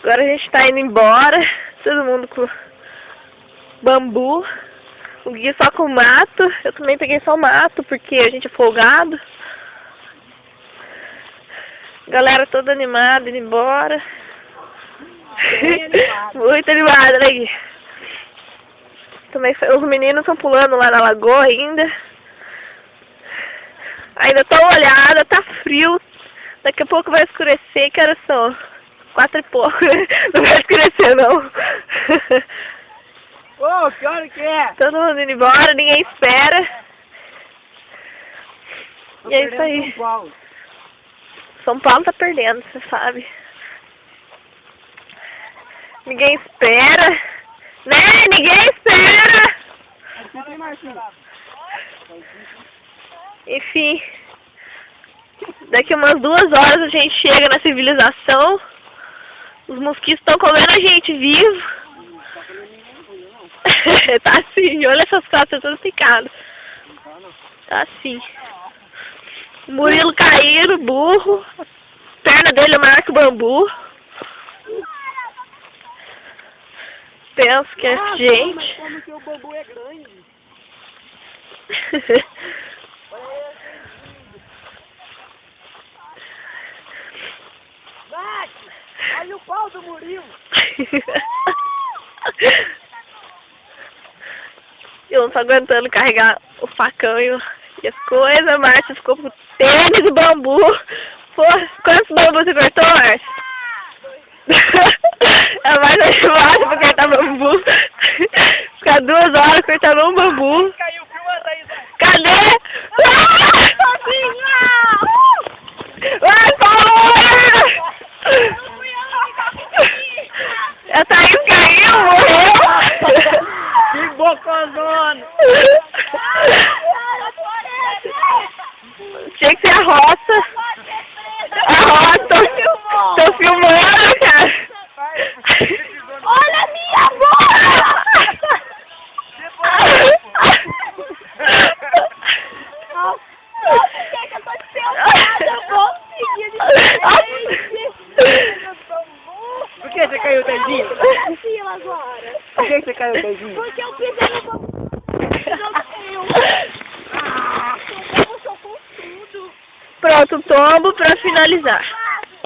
Agora a gente tá indo embora, todo mundo com bambu, o Gui só com mato, eu também peguei só mato porque a gente é folgado. Galera toda animada, indo embora. Muito animada, né, Gui? Também, os meninos estão pulando lá na lagoa ainda. Ainda tô olhada, tá frio. Daqui a pouco vai escurecer, que horas são? 4 e pouco. Não vai escurecer, não. Ô, que hora que é? Todo mundo indo embora, ninguém espera. E é isso aí. São Paulo tá perdendo, você sabe. Ninguém espera. Né? Ninguém espera. Enfim. Daqui umas 2 horas a gente chega na civilização. Os mosquitos estão comendo a gente vivo. Tá assim, olha essas costas todas picadas. Tá assim. O Murilo caindo, burro. A perna dele é maior que o bambu. Penso que é gente. Mas como que o bambu é grande? Olha o pau do Murilo. Eu não tô aguentando carregar o facão e as coisas. A Márcia ficou com tênis de bambu. Pô, quantos bambus você cortou, Márcia? A Márcia de baixo pra cortar bambu. Ficar 2 horas cortando um bambu. Caiu, filma daí. Cadê? Vai, Paola! A Thaís caiu, morreu! Que bocozona! Tinha que ser a roça. A roça. Tô filmando, cara. Olha a minha bola! Nossa, que eu tô sentada, eu vou seguir Por que você caiu, Tandinho? agora. Por que você caiu, Tandinho? Porque eu pisei no bambu. Pronto, tombo pra finalizar.